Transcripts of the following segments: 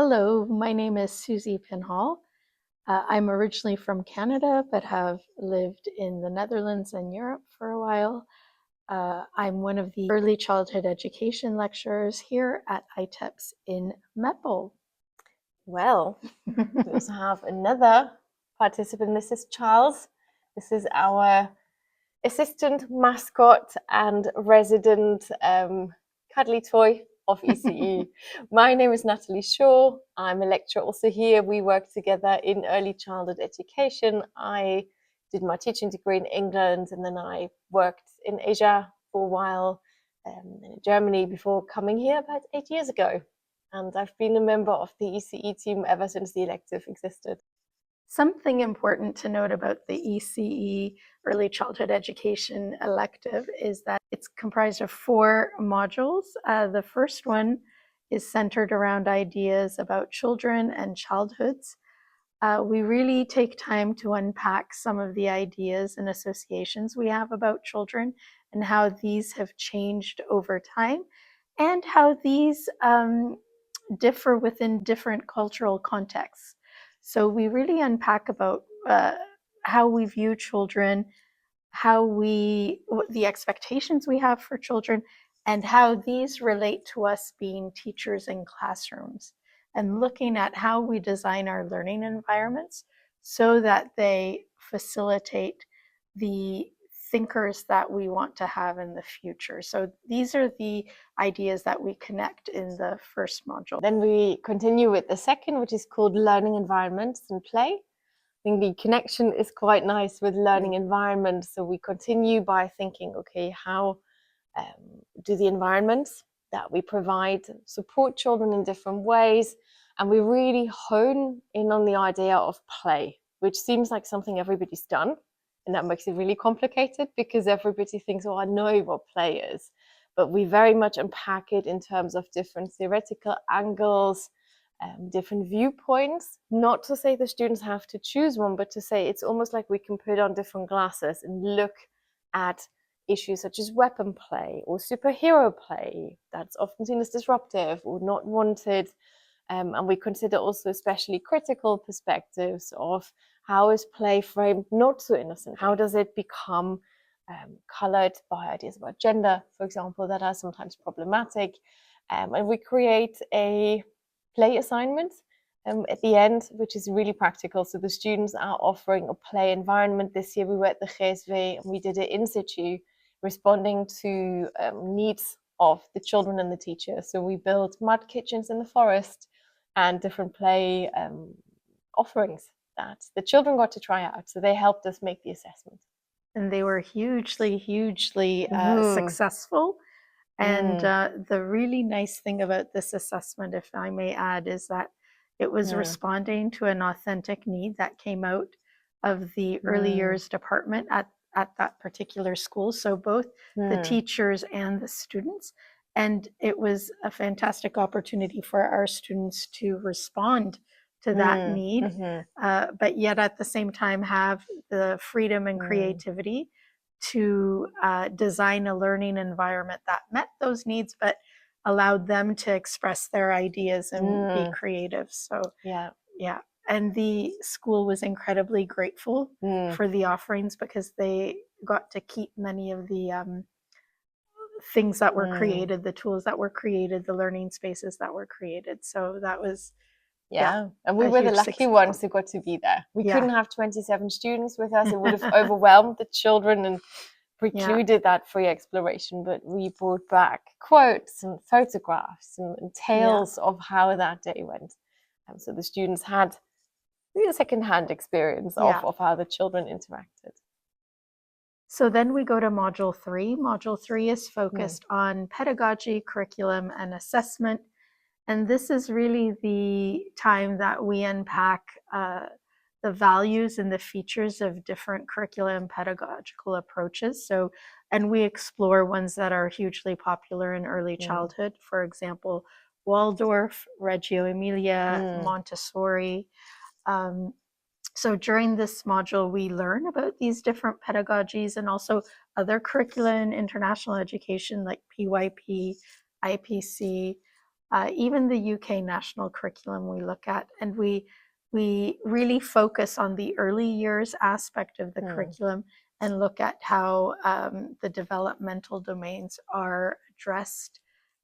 Hello, my name is Susie Pinhall. I'm originally from Canada, but have lived in the Netherlands and Europe for a while. I'm one of the early childhood education lecturers here at ITEps in Meppel. Well, we also have another participant. This is Charles. This is our assistant mascot and resident cuddly toy of ECE. My name is Natalie Shaw. I'm a lecturer also here. We work together in early childhood education. I did my teaching degree in England, and then I worked in Asia for a while, in Germany, before coming here about 8 years ago. And I've been a member of the ECE team ever since the elective existed. Something important to note about the ECE, Early Childhood Education elective, is that it's comprised of 4 modules. The first one is centered around ideas about children and childhoods. We really take time to unpack some of the ideas and associations we have about children and how these have changed over time and how these differ within different cultural contexts. So we really unpack about how we view children, the expectations we have for children, and how these relate to us being teachers in classrooms, and looking at how we design our learning environments so that they facilitate the thinkers that we want to have in the future. So these are the ideas that we connect in the first module. Then we continue with the second, which is called learning environments and play. I think the connection is quite nice with learning environments. So we continue by thinking, okay, how do the environments that we provide support children in different ways? And we really hone in on the idea of play, which seems like something everybody's done. And that makes it really complicated because everybody thinks, oh, I know what play is. But we very much unpack it in terms of different theoretical angles, different viewpoints. Not to say the students have to choose one, but to say it's almost like we can put on different glasses and look at issues such as weapon play or superhero play that's often seen as disruptive or not wanted. And we consider also especially critical perspectives of how is play framed not so innocent? How does it become colored by ideas about gender, for example, that are sometimes problematic? And we create a play assignment at the end, which is really practical. So the students are offering a play environment. This year we were at the GSW and we did it in situ, responding to needs of the children and the teachers. So we built mud kitchens in the forest and different play offerings that the children got to try out. So they helped us make the assessment. And they were hugely successful. And the really nice thing about this assessment, if I may add, is that it was responding to an authentic need that came out of the early years department at that particular school. So both the teachers and the students. And it was a fantastic opportunity for our students to respond to that need, but yet at the same time have the freedom and creativity to design a learning environment that met those needs, but allowed them to express their ideas and be creative. So yeah. And the school was incredibly grateful for the offerings because they got to keep many of the things that were created, the tools that were created, the learning spaces that were created. So that was and we were the lucky ones who got to be there. We couldn't have 27 students with us. It would have overwhelmed the children and precluded that free exploration. But we brought back quotes and photographs and tales of how that day went. So the students had a second-hand experience of how the children interacted. So then we go to Module 3. Module 3 is focused on pedagogy, curriculum, and assessment. And this is really the time that we unpack the values and the features of different curricula and pedagogical approaches. So, and we explore ones that are hugely popular in early childhood. For example, Waldorf, Reggio Emilia, Montessori. So during this module, we learn about these different pedagogies and also other curricula in international education like PYP, IPC, even the UK national curriculum we look at, and we really focus on the early years aspect of the curriculum and look at how the developmental domains are addressed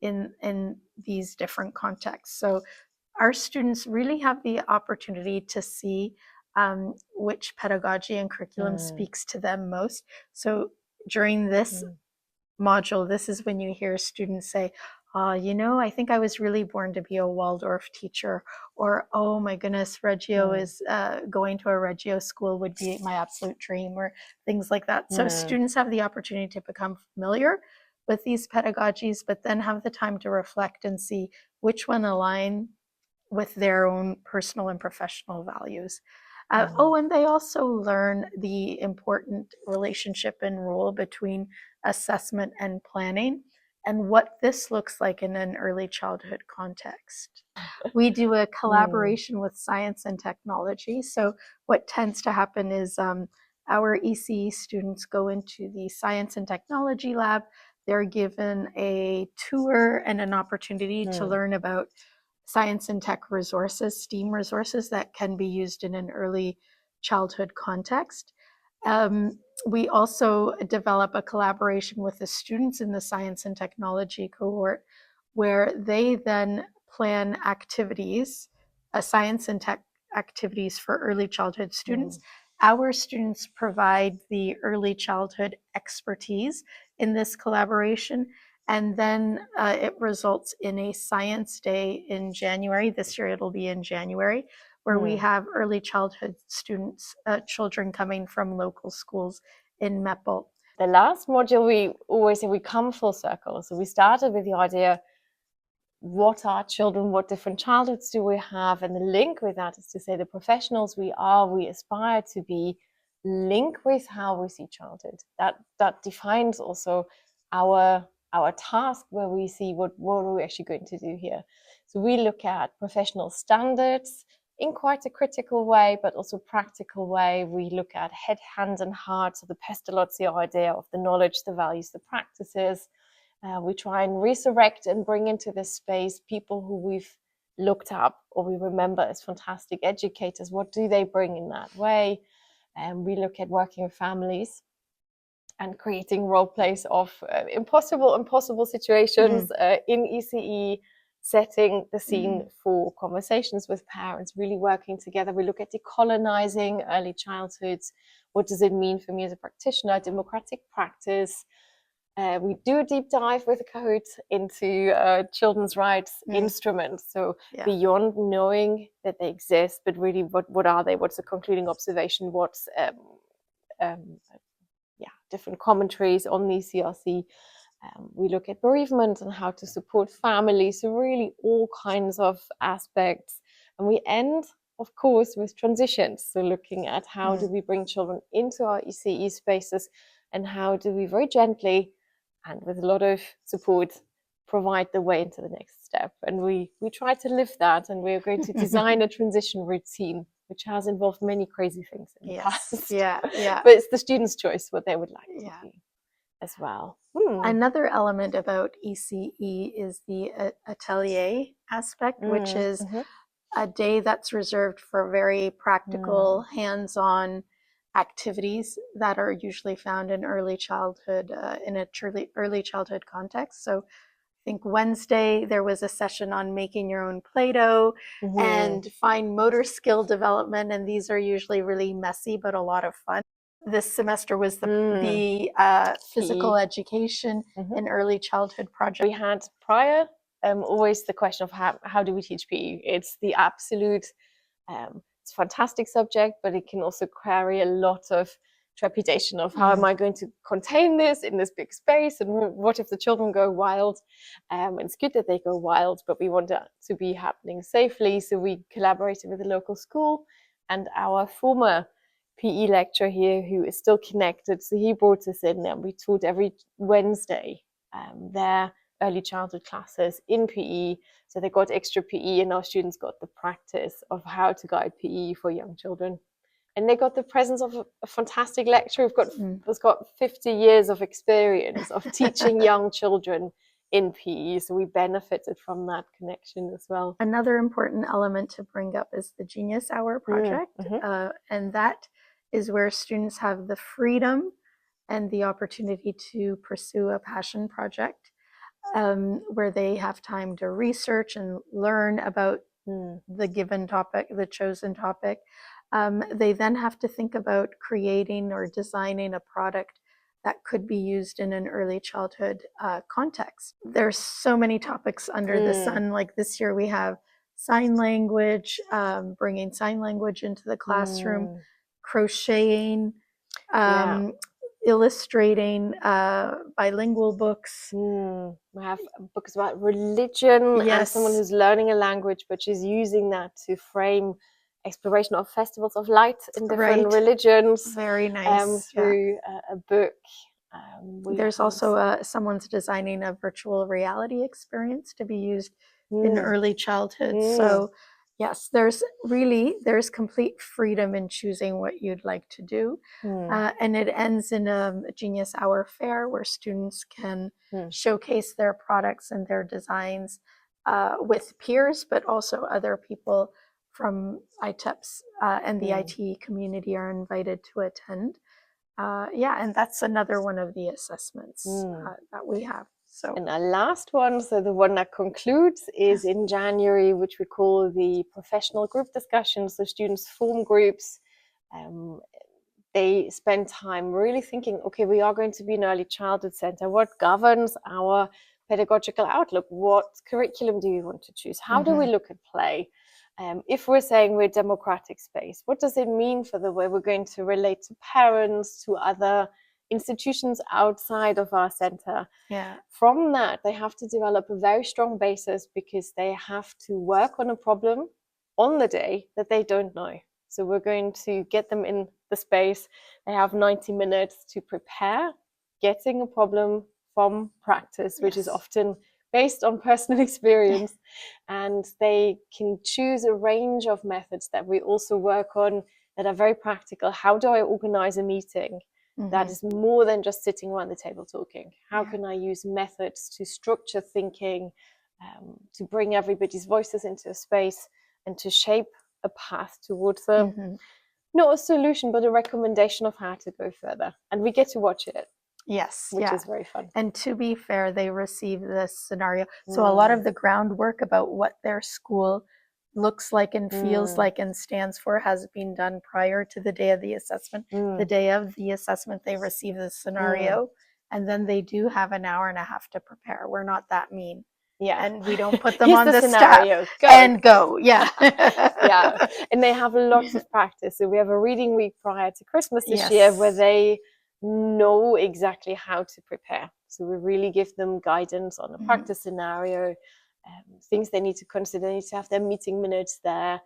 in these different contexts. So our students really have the opportunity to see which pedagogy and curriculum speaks to them most. So during this module, this is when you hear students say, you know, I think I was really born to be a Waldorf teacher, or, oh my goodness, Reggio is going to a Reggio school would be my absolute dream, or things like that. So students have the opportunity to become familiar with these pedagogies, but then have the time to reflect and see which one align with their own personal and professional values. Oh, and they also learn the important relationship and role between assessment and planning and what this looks like in an early childhood context. We do a collaboration with science and technology. So what tends to happen is our ECE students go into the science and technology lab. They're given a tour and an opportunity to learn about science and tech resources, STEAM resources that can be used in an early childhood context. We also develop a collaboration with the students in the science and technology cohort where they then plan activities, science and tech activities for early childhood students. Our students provide the early childhood expertise in this collaboration, and then it results in a science day in January. This year it'll be in January, where we have early childhood students, children coming from local schools in Meppel. The last module, we always say we come full circle. So we started with the idea, what are children, what different childhoods do we have? And the link with that is to say the professionals we are, we aspire to be, link with how we see childhood. That defines also our task, where we see what are we actually going to do here. So we look at professional standards in quite a critical way, but also practical way. We look at head, hands, and heart, so the Pestalozzi idea of the knowledge, the values, the practices. We try and resurrect and bring into this space people who we've looked up or we remember as fantastic educators. What do they bring in that way? And we look at working with families and creating role plays of impossible situations in ECE, setting the scene for conversations with parents, really working together. We look at decolonizing early childhoods. What does it mean for me as a practitioner? Democratic practice. We do a deep dive with a cohort into children's rights instruments. So beyond knowing that they exist, but really what are they? What's the concluding observation? What's different commentaries on the CRC. We look at bereavement and how to support families. So really all kinds of aspects. And we end, of course, with transitions. So looking at how do we bring children into our ECE spaces, and how do we very gently and with a lot of support provide the way into the next step. And we try to live that, and we're going to design a transition routine which has involved many crazy things in the past. But it's the students' choice what they would like to do as well. Another element about ECE is the atelier aspect, which is a day that's reserved for very practical, hands-on activities that are usually found in early childhood, in a truly early childhood context. So I think Wednesday there was a session on making your own Play-Doh and fine motor skill development, and these are usually really messy but a lot of fun. This semester was the physical education and early childhood project. We had prior always the question of how do we teach PE? It's the absolute, it's a fantastic subject, but it can also carry a lot of trepidation of how am I going to contain this in this big space, and what if the children go wild? It's good that they go wild, but we want it to be happening safely. So we collaborated with the local school and our former PE lecturer here, who is still connected. So he brought us in, and we taught every Wednesday their early childhood classes in PE. So they got extra PE, and our students got the practice of how to guide PE for young children. And they got the presence of a fantastic lecturer who's got 50 years of experience of teaching young children in PE, so we benefited from that connection as well. Another important element to bring up is the Genius Hour project, and that is where students have the freedom and the opportunity to pursue a passion project, where they have time to research and learn about the given topic, the chosen topic. They then have to think about creating or designing a product that could be used in an early childhood context. There's so many topics under the sun. Like this year we have sign language, bringing sign language into the classroom, crocheting, illustrating, bilingual books. We have books about religion, and someone who's learning a language, but she's using that to frame exploration of festivals of light in different religions. Very nice. Through a book. There's also someone's designing a virtual reality experience to be used in early childhood. So yes, there's complete freedom in choosing what you'd like to do. And it ends in a Genius Hour fair where students can showcase their products and their designs with peers, but also other people from ITEps and the IT community are invited to attend. And that's another one of the assessments that we have. So, and our last one, so the one that concludes, is in January, which we call the professional group discussion. So students form groups. They spend time really thinking, okay, we are going to be an early childhood center. What governs our pedagogical outlook? What curriculum do we want to choose? How do we look at play? If we're saying we're a democratic space, what does it mean for the way we're going to relate to parents, to other institutions outside of our center? From that, they have to develop a very strong basis, because they have to work on a problem on the day that they don't know. So we're going to get them in the space. They have 90 minutes to prepare getting a problem from practice, which is often based on personal experience. And they can choose a range of methods that we also work on that are very practical. How do I organize a meeting that is more than just sitting around the table talking? How can I use methods to structure thinking, to bring everybody's voices into a space and to shape a path towards not a solution, but a recommendation of how to go further. And we get to watch it. Which is very fun. And to be fair, they receive this scenario. So a lot of the groundwork about what their school looks like and feels like and stands for has been done prior to the day of the assessment. The day of the assessment, they receive the scenario, and then they do have an hour and a half to prepare. We're not that mean. And we don't put them on the scenario. Go. And they have lots of practice. So we have a reading week prior to Christmas this year where they know exactly how to prepare. So we really give them guidance on a practice scenario, things they need to consider. They need to have their meeting minutes there,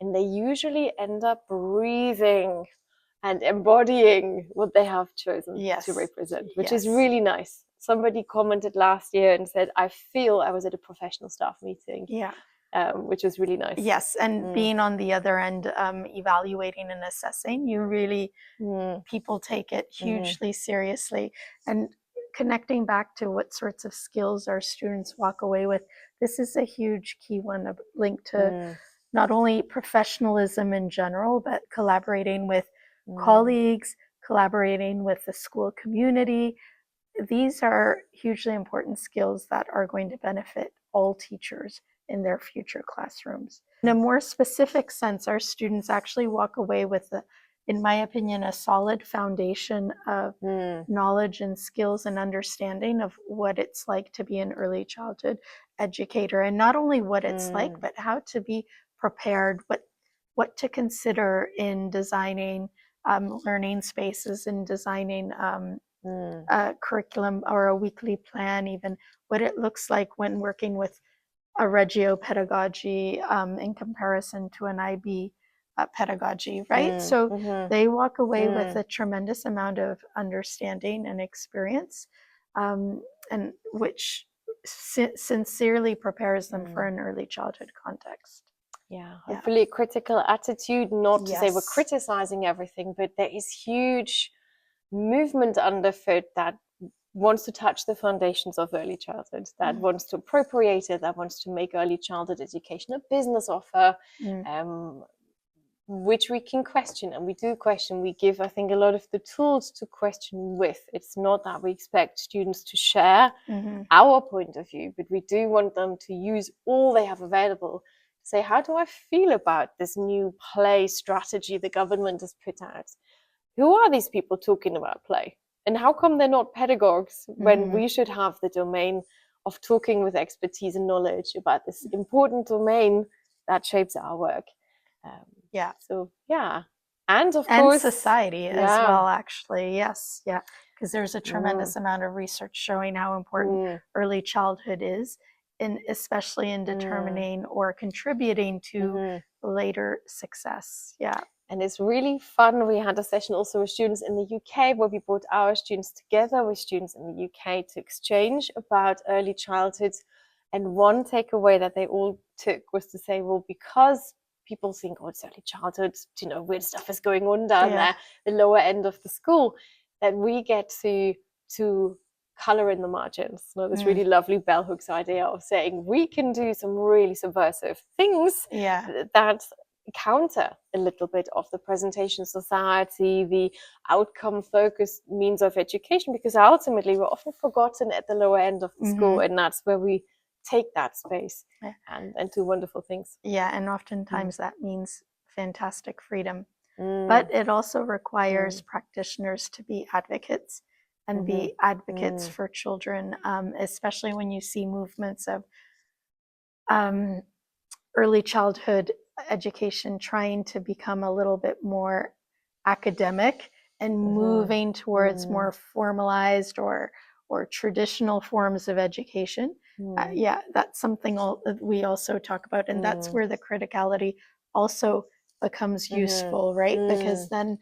and they usually end up breathing and embodying what they have chosen to represent, which is really nice. Somebody commented last year and said, I feel I was at a professional staff meeting. Which is really nice. And being on the other end, evaluating and assessing, you really, people take it hugely seriously. And connecting back to what sorts of skills our students walk away with, this is a huge key one, linked to not only professionalism in general, but collaborating with colleagues, collaborating with the school community. These are hugely important skills that are going to benefit all teachers in their future classrooms. In a more specific sense, our students actually walk away with, in my opinion, a solid foundation of knowledge and skills and understanding of what it's like to be an early childhood educator, and not only what it's like, but how to be prepared, what to consider in designing learning spaces, and designing a curriculum or a weekly plan, even what it looks like when working with a Reggio pedagogy in comparison to an IB pedagogy, right? So they walk away with a tremendous amount of understanding and experience, and which sincerely prepares them for an early childhood context. Hopefully a critical attitude, not to say we're criticizing everything, but there is huge movement underfoot that wants to touch the foundations of early childhood, that wants to appropriate it, that wants to make early childhood education a business offer, which we can question, and we do question. We give, I think, a lot of the tools to question with. It's not that we expect students to share our point of view, but we do want them to use all they have available to say, how do I feel about this new play strategy the government has put out? Who are these people talking about play? And how come they're not pedagogues when we should have the domain of talking with expertise and knowledge about this important domain that shapes our work? So, yeah. And of course, society as well, actually. Yes. Yeah. Because there's a tremendous amount of research showing how important early childhood is, especially in determining or contributing to later success. Yeah. And it's really fun. We had a session also with students in the UK where we brought our students together with students in the UK to exchange about early childhood. And one takeaway that they all took was to say, well, because people think, oh, it's early childhood, weird stuff is going on down there, the lower end of the school, that we get to color in the margins. This really lovely bell hooks idea of saying we can do some really subversive things that counter a little bit of the presentation society, the outcome focused means of education, because ultimately we're often forgotten at the lower end of the school, and that's where we take that space and do wonderful things. Yeah, and oftentimes that means fantastic freedom. But it also requires practitioners to be advocates and be advocates for children, especially when you see movements of early childhood education trying to become a little bit more academic and moving towards more formalized or traditional forms of education. That's something we also talk about, and that's where the criticality also becomes useful, right? Because then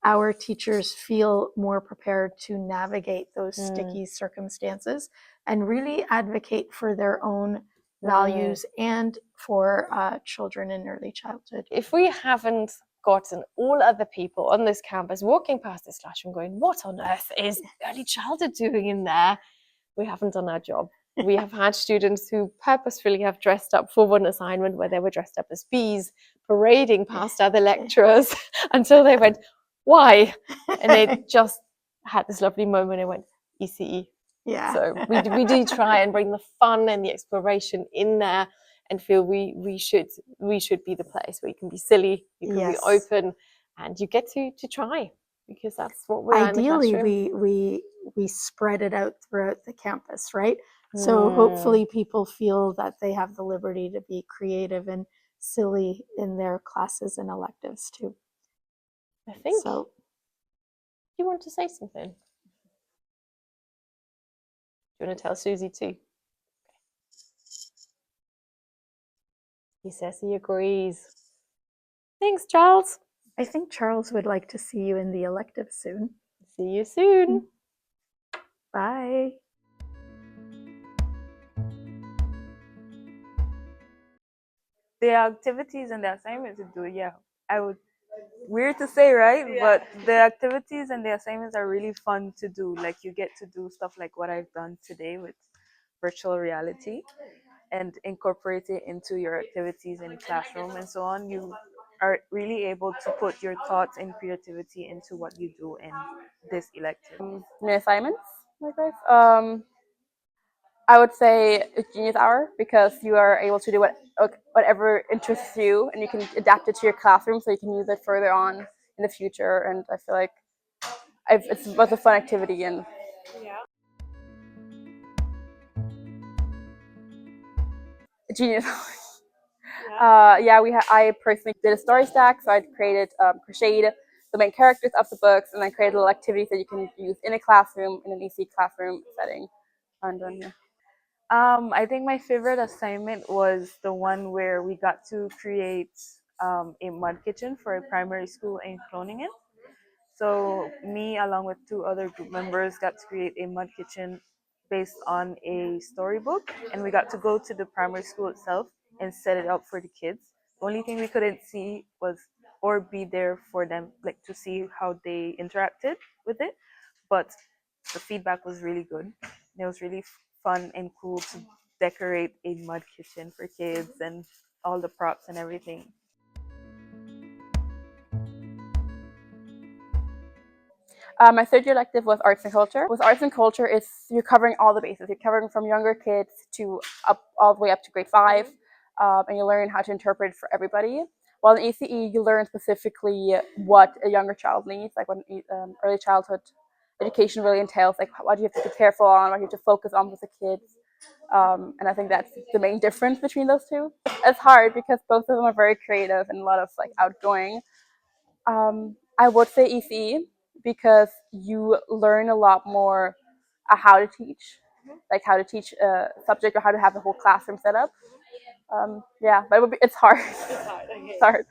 our teachers feel more prepared to navigate those sticky circumstances and really advocate for their own values and for children in early childhood. If we haven't gotten all other people on this campus walking past this classroom going, what on earth is early childhood doing in there? We haven't done our job. We have had students who purposefully have dressed up for one assignment where they were dressed up as bees, parading past other lecturers until they went, why? And they just had this lovely moment and went, ECE. So we do try and bring the fun and the exploration in there and feel we should be the place where you can be silly, you can be open, and you get to try, because that's what we're ideally we spread it out throughout the campus, right? So hopefully people feel that they have the liberty to be creative and silly in their classes and electives too. I think so. You want to say something? Do you want to tell Susie too? He says he agrees. Thanks, Charles. I think Charles would like to see you in the elective soon. See you soon. Bye. The activities and the assignments to do, I would, weird to say, right? But the activities and the assignments are really fun to do. Like, you get to do stuff like what I've done today with virtual reality and incorporate it into your activities in classroom and so on. You are really able to put your thoughts and creativity into what you do in this elective. My assignments like this. I would say a Genius Hour, because you are able to do whatever interests you, and you can adapt it to your classroom so you can use it further on in the future. And I feel like it was a fun activity. And Genius Hour. I personally did a story stack, so I created crocheted the main characters of the books, and then created little activities that you can use in a classroom, in an EC classroom setting. I think my favorite assignment was the one where we got to create a mud kitchen for a primary school in Groningen. So me, along with two other group members, got to create a mud kitchen based on a storybook, and we got to go to the primary school itself and set it up for the kids. The only thing we couldn't see was, or be there for them, like to see how they interacted with it, but the feedback was really good. It was really fun and cool to decorate a mud kitchen for kids and all the props and everything. My third year elective was arts and culture. With arts and culture, you're covering all the bases. You're covering from younger kids to all the way up to grade 5, and you learn how to interpret for everybody. While in ACE, you learn specifically what a younger child needs, like what early childhood education really entails, like what you have to be careful on, what you have to focus on with the kids. And I think that's the main difference between those two. It's hard because both of them are very creative and a lot of like outgoing. I would say ECE because you learn a lot more how to teach, like how to teach a subject or how to have the whole classroom set up. Yeah, but it's hard. It's hard.